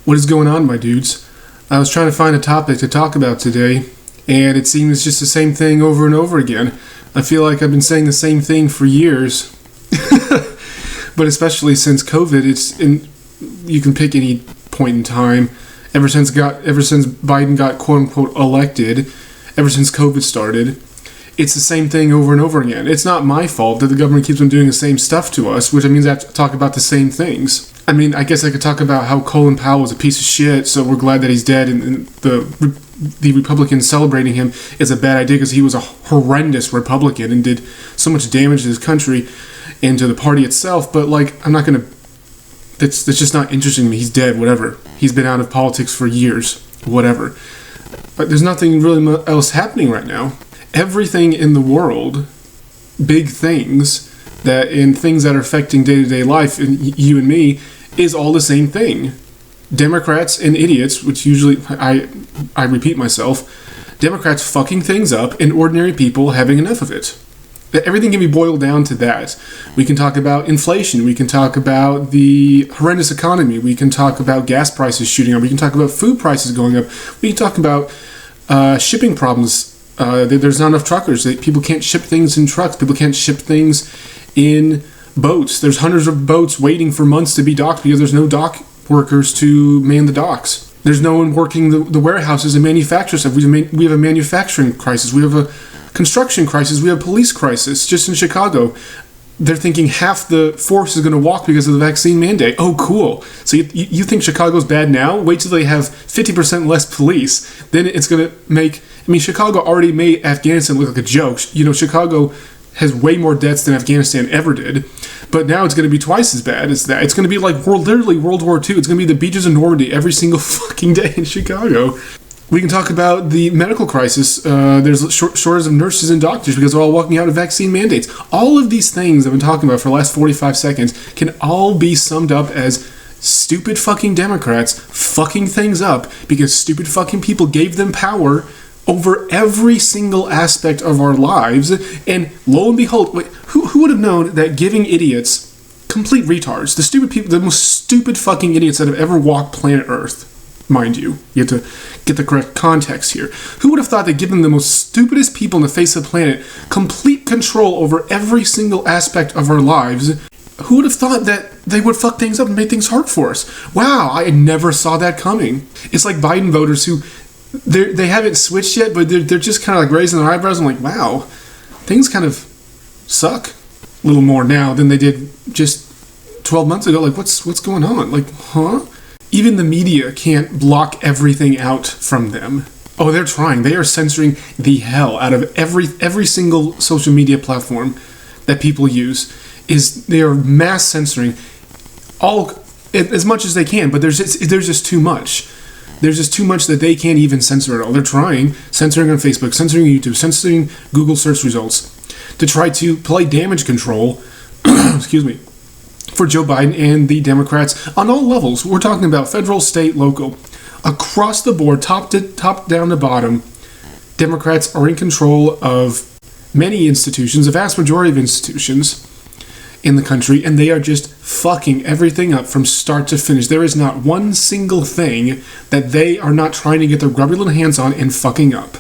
What is going on, my dudes? I was trying to find a topic to talk about today, and it seems just the same thing over and over again. I feel like I've been saying the same thing for years. But especially since COVID, you can pick any point in time. Ever since Biden got quote unquote elected, ever since COVID started, it's the same thing over and over again. It's not my fault that the government keeps on doing the same stuff to us, which means I have to talk about the same things. I mean, I guess I could talk about how Colin Powell is a piece of shit, so we're glad that he's dead, and the Republicans celebrating him is a bad idea because he was a horrendous Republican and did so much damage to this country and to the party itself. But I'm not gonna. That's just not interesting to me. He's dead. Whatever. He's been out of politics for years. Whatever. But there's nothing really else happening right now. Everything in the world, big things things that are affecting day-to-day life, and you and me, is all the same thing. Democrats and idiots, which usually, I repeat myself, Democrats fucking things up and ordinary people having enough of it. Everything can be boiled down to that. We can talk about inflation. We can talk about the horrendous economy. We can talk about gas prices shooting up. We can talk about food prices going up. We can talk about shipping problems. There's not enough truckers. People can't ship things in trucks. People can't ship things in boats. There's hundreds of boats waiting for months to be docked because there's no dock workers to man the docks. There's no one working the warehouses and manufacturers. We have a manufacturing crisis. We have a construction crisis. We have a police crisis. Just in Chicago, they're thinking half the force is going to walk because of the vaccine mandate. Oh, cool. So you think Chicago's bad now? Wait till they have 50% less police. Then it's going to make... I mean, Chicago already made Afghanistan look like a joke. You know, Chicago has way more deaths than Afghanistan ever did. But now it's going to be twice as bad as that. It's going to be like literally World War II. It's going to be the beaches of Normandy every single fucking day in Chicago. We can talk about the medical crisis. There's shortage of nurses and doctors because they're all walking out of vaccine mandates. All of these things I've been talking about for the last 45 seconds can all be summed up as stupid fucking Democrats fucking things up because stupid fucking people gave them power over every single aspect of our lives. And lo and behold, who would have known that giving idiots, complete retards, the stupid people, the most stupid fucking idiots that have ever walked planet Earth, mind you have to get the correct context here. Who would have thought that giving the most stupidest people on the face of the planet complete control over every single aspect of our lives, who would have thought that they would fuck things up and make things hard for us? Wow, I never saw that coming. It's like Biden voters who, they haven't switched yet, but they're just kind of like raising their eyebrows. I'm like, wow, things kind of suck a little more now than they did just 12 months ago. Like, what's going on? Like, huh? Even the media can't block everything out from them. Oh, they're trying. They are censoring the hell out of every single social media platform that people use. They are mass censoring all as much as they can, but there's just too much. There's just too much that they can't even censor at all. They're trying, censoring on Facebook, censoring YouTube, censoring Google search results to try to play damage control, excuse me, for Joe Biden and the Democrats on all levels. We're talking about federal, state, local. Across the board, top down to bottom, Democrats are in control of many institutions, a vast majority of institutions in the country, and they are just fucking everything up from start to finish. There is not one single thing that they are not trying to get their grubby little hands on and fucking up.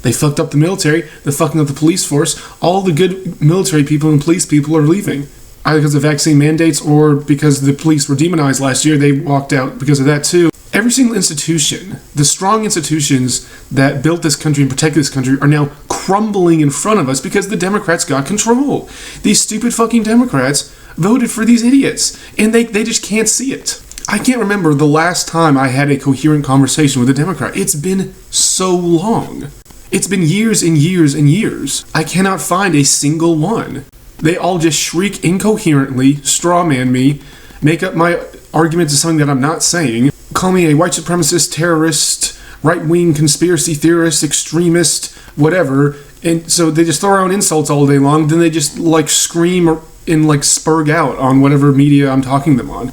They fucked up the military, they're fucking up the police force. All the good military people and police people are leaving. Either because of vaccine mandates or because the police were demonized last year, they walked out because of that too. Every single institution, the strong institutions that built this country and protected this country are now crumbling in front of us because the Democrats got control. These stupid fucking Democrats voted for these idiots, and they just can't see it. I can't remember the last time I had a coherent conversation with a Democrat. It's been so long. It's been years and years and years. I cannot find a single one. They all just shriek incoherently, strawman me, make up my argument to something that I'm not saying, call me a white supremacist, terrorist, right-wing conspiracy theorist, extremist, whatever, and so they just throw around insults all day long, then they just scream and spurg out on whatever media I'm talking them on.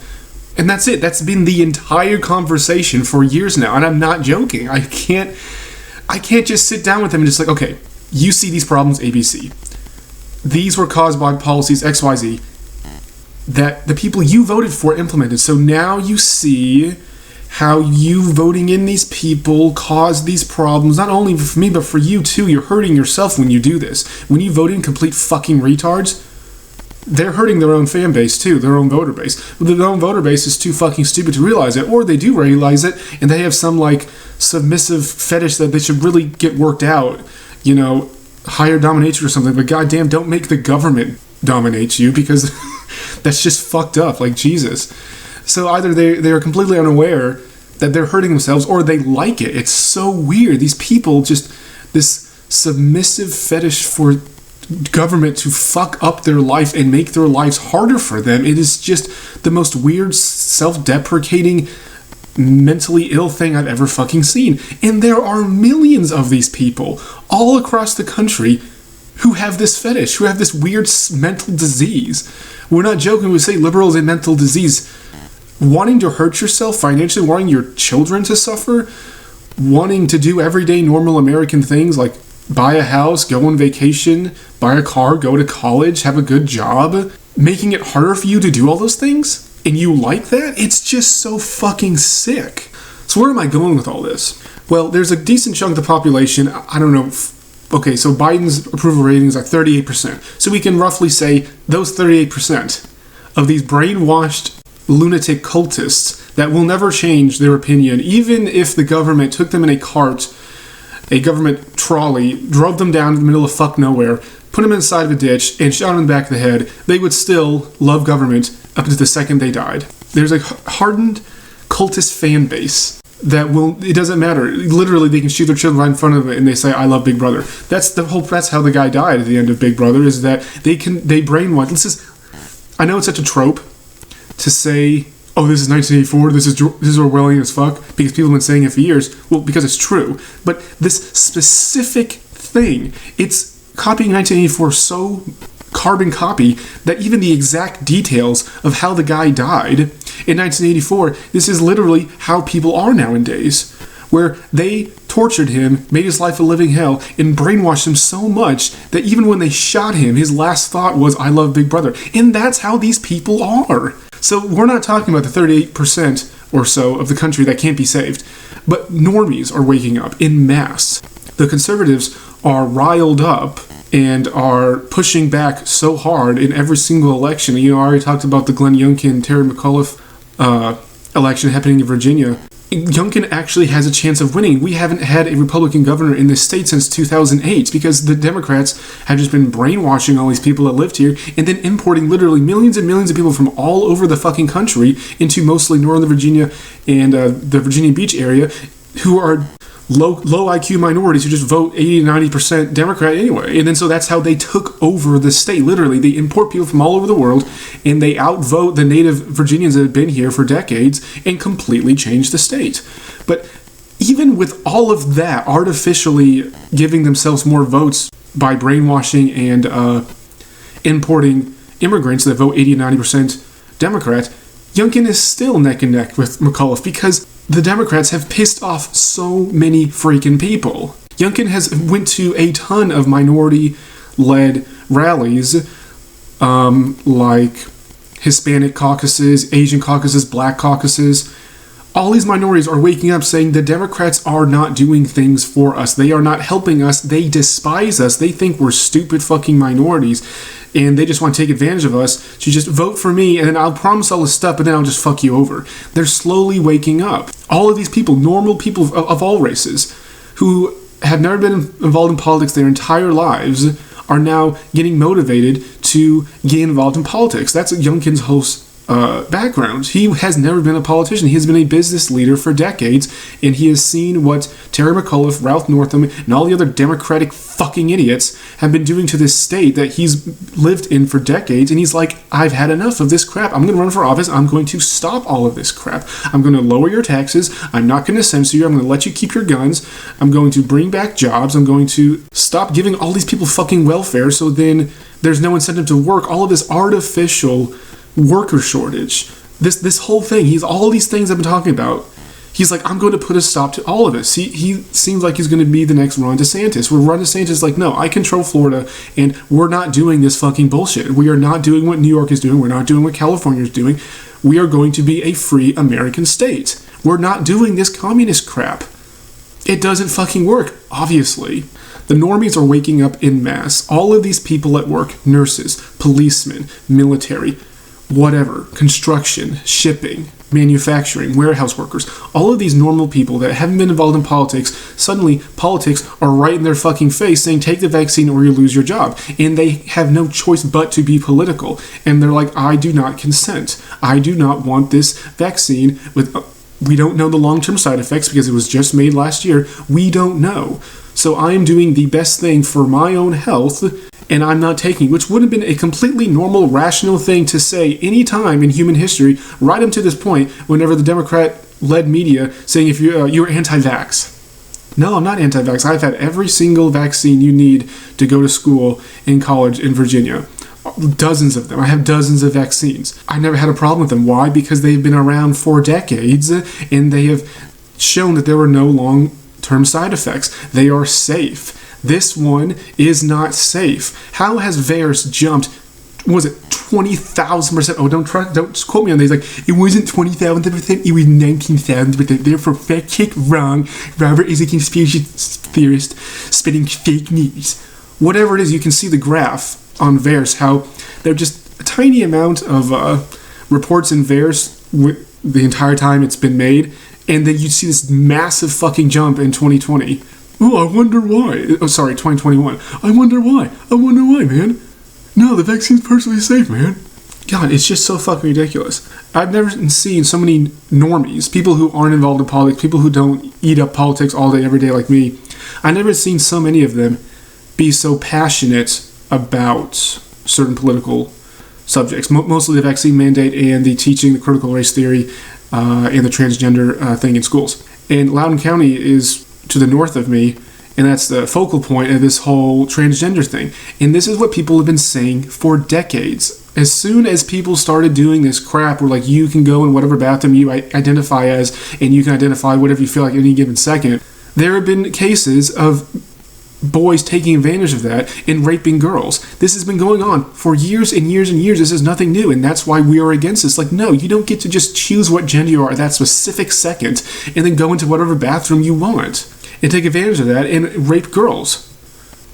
And that's it. That's been the entire conversation for years now, and I'm not joking. I can't just sit down with them and just okay, you see these problems, ABC. These were caused by policies XYZ that the people you voted for implemented. So now you see how you voting in these people caused these problems, not only for me, but for you too. You're hurting yourself when you do this. When you vote in complete fucking retards, they're hurting their own fan base too, their own voter base. Their own voter base is too fucking stupid to realize it, or they do realize it, and they have some, like, submissive fetish that they should really get worked out, you know, higher domination or something, but goddamn, don't make the government dominate you, because that's just fucked up, like, Jesus. So either they are completely unaware that they're hurting themselves, or they like it. It's so weird. These people just, this submissive fetish for government to fuck up their life and make their lives harder for them. It is just the most weird, self-deprecating, mentally ill thing I've ever fucking seen. And there are millions of these people all across the country who have this fetish, who have this weird mental disease. We're not joking when we say liberal is a mental disease. Wanting to hurt yourself financially, wanting your children to suffer, wanting to do everyday normal American things like buy a house, go on vacation, buy a car, go to college, have a good job, making it harder for you to do all those things, and you like that? It's just so fucking sick. So where am I going with all this? Well, there's a decent chunk of the population, I don't know, okay, so Biden's approval rating is like 38%. So we can roughly say those 38% of these brainwashed lunatic cultists that will never change their opinion, even if the government took them in a cart, a government trolley, drove them down to the middle of fuck nowhere, put them inside of a ditch, and shot them in the back of the head, they would still love government up to the second they died. There's a hardened cultist fan base that will, it doesn't matter. Literally, they can shoot their children right in front of it and they say, I love Big Brother. That's how the guy died at the end of Big Brother, is that they brainwash. I know it's such a trope to say, oh, this is 1984, this is Orwellian as fuck, because people have been saying it for years. Well, because it's true. But this specific thing, it's copying 1984 so carbon copy that even the exact details of how the guy died in 1984, this is literally how people are nowadays, where they tortured him, made his life a living hell, and brainwashed him so much that even when they shot him, his last thought was, I love Big Brother. And that's how these people are. So we're not talking about the 38% or so of the country that can't be saved, but normies are waking up in mass. The conservatives are riled up and are pushing back so hard in every single election. You know, I already talked about the Glenn Youngkin, Terry McAuliffe election happening in Virginia. Youngkin actually has a chance of winning. We haven't had a Republican governor in this state since 2008 because the Democrats have just been brainwashing all these people that lived here and then importing literally millions and millions of people from all over the fucking country into mostly Northern Virginia and the Virginia Beach area who are low IQ minorities who just vote 80 to 90% Democrat anyway. And then so that's how they took over the state. Literally, they import people from all over the world and they outvote the native Virginians that have been here for decades and completely change the state. But even with all of that, artificially giving themselves more votes by brainwashing and importing immigrants that vote 80 to 90% Democrat, Youngkin is still neck and neck with McAuliffe because the Democrats have pissed off so many freaking people. Youngkin has went to a ton of minority-led rallies, like Hispanic caucuses, Asian caucuses, black caucuses. All these minorities are waking up saying the Democrats are not doing things for us. They are not helping us. They despise us. They think we're stupid fucking minorities. And they just want to take advantage of us. So you just vote for me and then I'll promise all this stuff, but then I'll just fuck you over. They're slowly waking up. All of these people, normal people of all races, who have never been involved in politics their entire lives, are now getting motivated to get involved in politics. That's Youngkin's whole background. He has never been a politician. He has been a business leader for decades, and he has seen what Terry McAuliffe, Ralph Northam, and all the other Democratic fucking idiots have been doing to this state that he's lived in for decades, and he's like, I've had enough of this crap. I'm going to run for office. I'm going to stop all of this crap. I'm going to lower your taxes. I'm not going to censor you. I'm going to let you keep your guns. I'm going to bring back jobs. I'm going to stop giving all these people fucking welfare so then there's no incentive to work. All of this artificial worker shortage, this whole thing, all these things I've been talking about, he's like, I'm going to put a stop to all of this. He seems like he's going to be the next Ron DeSantis, where Ron DeSantis is like, no, I control Florida and we're not doing this fucking bullshit. We are not doing what New York is doing. We're not doing what California is doing. We are going to be a free American state We're not doing this communist crap. It doesn't fucking work, obviously. The normies are waking up en masse. All of these people at work, nurses, policemen, military, whatever, construction, shipping, manufacturing, warehouse workers, all of these normal people that haven't been involved in politics, suddenly politics are right in their fucking face saying take the vaccine or you lose your job. And they have no choice but to be political. And they're like, I do not consent. I do not want this vaccine with... we don't know the long-term side effects because it was just made last year. We don't know. So I am doing the best thing for my own health, and I'm not taking, which would have been a completely normal, rational thing to say any time in human history, right up to this point, whenever the Democrat-led media saying if you're anti-vax. No, I'm not anti-vax. I've had every single vaccine you need to go to school in college in Virginia. Dozens of them. I have dozens of vaccines. I never had a problem with them. Why? Because they've been around for decades, and they have shown that there were no long-term side effects. They are safe. This one is not safe. How has VAERS jumped, was it 20,000%? Oh, don't quote me on these. Like, it wasn't 20,000%, it was 19,000%. Therefore, fact check wrong. Robert is a conspiracy theorist spitting fake news. Whatever it is, you can see the graph on VAERS, how they're just a tiny amount of reports in VAERS the entire time it's been made, and then you see this massive fucking jump in 2020. Oh, I wonder why. Oh, sorry, 2021. I wonder why, man. No, the vaccine's perfectly safe, man. God, it's just so fucking ridiculous. I've never seen so many normies, people who aren't involved in politics, people who don't eat up politics all day, every day like me. I've never seen so many of them be so passionate about certain political subjects, mostly the vaccine mandate and the teaching the critical race theory and the transgender thing in schools. And Loudoun County is to the north of me, and that's the focal point of this whole transgender thing. And this is what people have been saying for decades. As soon as people started doing this crap where, like, you can go in whatever bathroom you identify as, and you can identify whatever you feel like at any given second, there have been cases of boys taking advantage of that and raping girls. This has been going on for years and years and years. This is nothing new, and that's why we are against this. Like, no, you don't get to just choose what gender you are at that specific second and then go into whatever bathroom you want and take advantage of that and rape girls.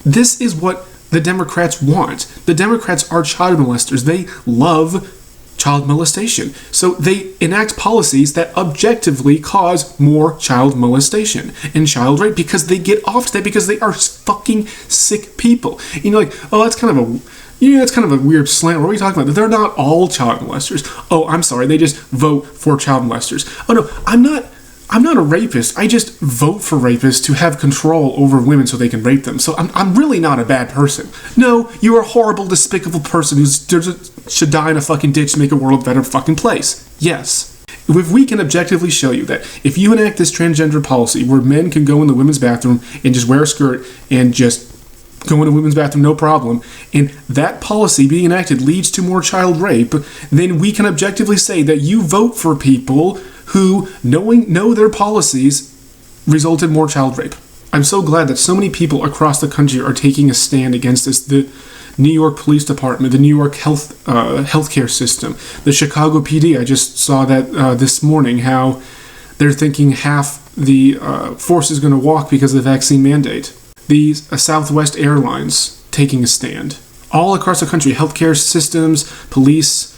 This is what the Democrats want. The Democrats are child molesters. They love child molestation. So they enact policies that objectively cause more child molestation and child rape because they get off to that because they are fucking sick people. You know, like, oh, that's kind of a weird slant. What are we talking about? They're not all child molesters. Oh, I'm sorry. They just vote for child molesters. Oh no, I'm not a rapist. I just vote for rapists to have control over women so they can rape them. So I'm really not a bad person. No, you're a horrible, despicable person who should die in a fucking ditch to make the world a better fucking place. Yes. If we can objectively show you that if you enact this transgender policy where men can go in the women's bathroom and just wear a skirt and just go in the women's bathroom, no problem, and that policy being enacted leads to more child rape, then we can objectively say that you vote for people who, know their policies, result in more child rape. I'm so glad that so many people across the country are taking a stand against this. The New York Police Department, the New York healthcare system, the Chicago PD. I just saw that this morning, how they're thinking half the force is going to walk because of the vaccine mandate. The Southwest Airlines taking a stand. All across the country, healthcare systems, police,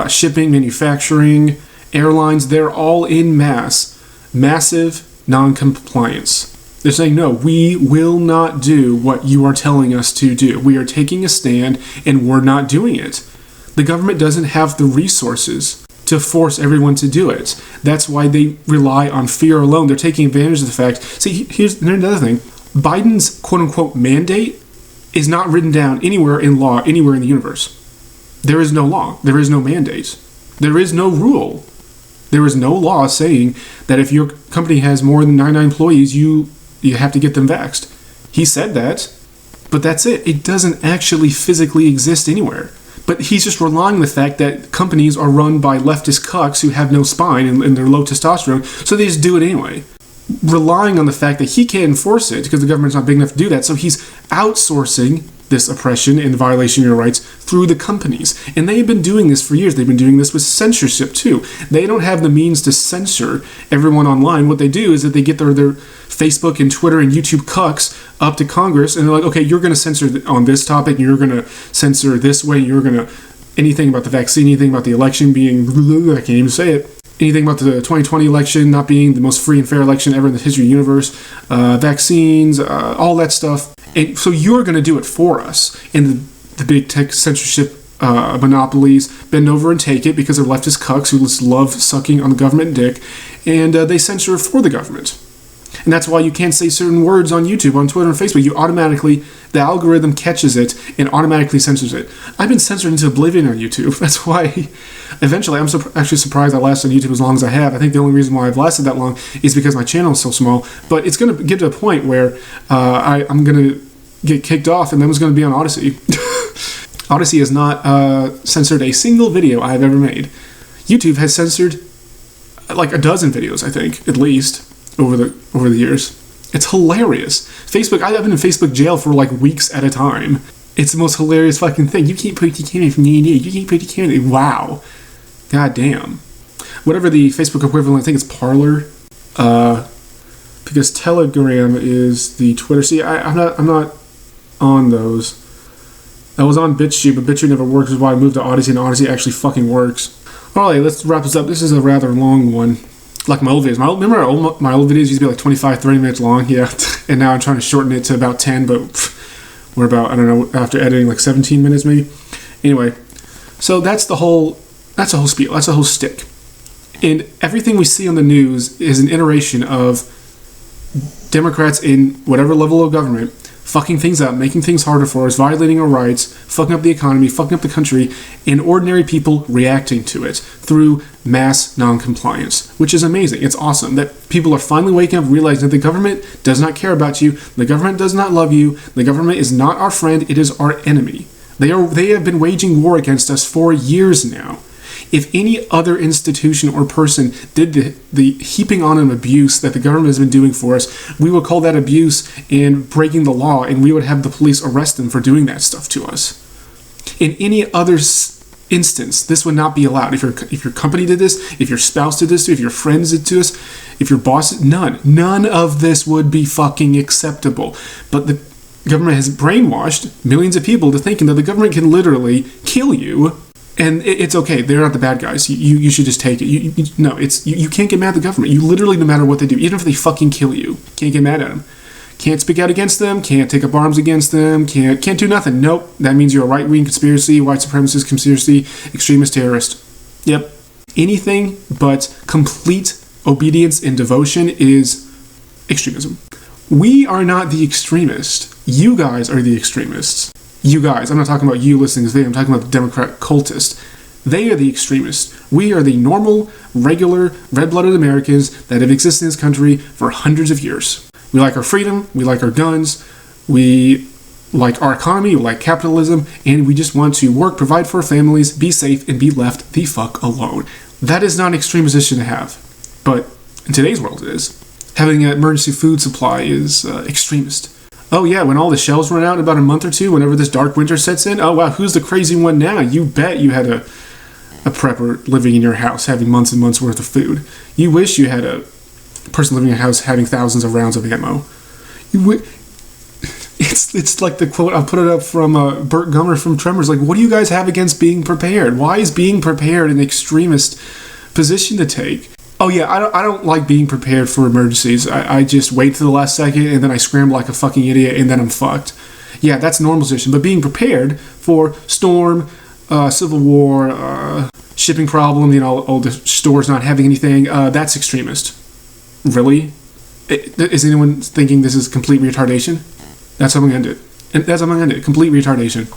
shipping, manufacturing, airlines, they're all in massive non-compliance. They're saying, no, we will not do what you are telling us to do. We are taking a stand, and we're not doing it. The government doesn't have the resources to force everyone to do it. That's why they rely on fear alone. They're taking advantage of the fact. See, here's another thing. Biden's quote-unquote mandate is not written down anywhere in law, anywhere in the universe. There is no law. There is no mandate. There is no rule. There is no law saying that if your company has more than 99 employees, you have to get them vaxxed. He said that, but that's it. It doesn't actually physically exist anywhere. But he's just relying on the fact that companies are run by leftist cucks who have no spine and they're low testosterone, so they just do it anyway. Relying on the fact that he can't enforce it because the government's not big enough to do that, so he's outsourcing this oppression and violation of your rights through the companies. And they have been doing this for years. They've been doing this with censorship too. They don't have the means to censor everyone online. What they do is that they get their Facebook and Twitter and YouTube cucks up to Congress, and they're like, okay, you're going to censor on this topic, and you're going to censor this way, you're going to anything about the vaccine, anything about the election being, I can't even say it, anything about the 2020 election not being the most free and fair election ever in the history of the universe, vaccines, all that stuff. And so you're going to do it for us. And the big tech censorship monopolies bend over and take it because they're leftist cucks who just love sucking on the government dick, and they censor for the government. And that's why you can't say certain words on YouTube, on Twitter, and Facebook. You automatically, the algorithm catches it and automatically censors it. I've been censored into oblivion on YouTube. That's why, eventually, I'm actually surprised I lasted on YouTube as long as I have. I think the only reason why I've lasted that long is because my channel is so small. But it's going to get to a point where I'm going to get kicked off, and then it's going to be on Odyssey. Odyssey has not censored a single video I've ever made. YouTube has censored like a dozen videos, I think, at least, over the years. It's hilarious. Facebook, I've been in Facebook jail for like weeks at a time. It's the most hilarious fucking thing. You can't put your camera from the You can't put your camera. Wow. God damn. Whatever the Facebook equivalent, I think it's Parler. Because Telegram is the Twitter. See, I'm not on those. I was on BitChute, but BitChute never works, which is why I moved to Odyssey, and Odyssey actually fucking works. Alright, let's wrap this up. This is a rather long one. Like my old videos. Remember my old videos used to be like 25, 30 minutes long? Yeah. And now I'm trying to shorten it to about 10, but we're about, I don't know, after editing, like 17 minutes maybe. Anyway, so that's the whole spiel. That's the whole stick. And everything we see on the news is an iteration of Democrats in whatever level of government fucking things up, making things harder for us, violating our rights, fucking up the economy, fucking up the country, and ordinary people reacting to it through mass non-compliance, which is amazing. It's awesome that people are finally waking up, realizing that the government does not care about you, the government does not love you, the government is not our friend, it is our enemy. They have been waging war against us for years now. If any other institution or person did the heaping on an abuse that the government has been doing for us, we would call that abuse and breaking the law, and we would have the police arrest them for doing that stuff to us. In any other instance, this would not be allowed. If your company did this, if your spouse did this, if your friends did to us, if your boss, none of this would be fucking acceptable. But the government has brainwashed millions of people to thinking that the government can literally kill you. And it's okay. They're not the bad guys. You should just take it. You can't get mad at the government. You literally, no matter what they do, even if they fucking kill you, can't get mad at them. Can't speak out against them. Can't take up arms against them. Can't do nothing. Nope. That means you're a right-wing conspiracy, white supremacist conspiracy, extremist terrorist. Yep. Anything but complete obedience and devotion is extremism. We are not the extremist. You guys are the extremists. You guys, I'm not talking about you listening to this video, I'm talking about the Democrat cultists. They are the extremists. We are the normal, regular, red-blooded Americans that have existed in this country for hundreds of years. We like our freedom, we like our guns, we like our economy, we like capitalism, and we just want to work, provide for our families, be safe, and be left the fuck alone. That is not an extreme position to have, but in today's world it is. Having an emergency food supply is extremist. Oh yeah, when all the shelves run out in about a month or two, whenever this dark winter sets in, oh wow, who's the crazy one now? You bet you had a prepper living in your house having months and months worth of food. You wish you had a person living in your house having thousands of rounds of ammo. It's like the quote, I'll put it up from Burt Gummer from Tremors, like, what do you guys have against being prepared? Why is being prepared an extremist position to take? Oh yeah, I don't like being prepared for emergencies. I just wait to the last second and then I scramble like a fucking idiot and then I'm fucked. Yeah, that's a normal position. But being prepared for storm, civil war, shipping problem, all the stores not having anything, that's extremist. Really? Is anyone thinking this is complete retardation? That's how I'm going to end it. And that's how I'm going to end it. Complete retardation.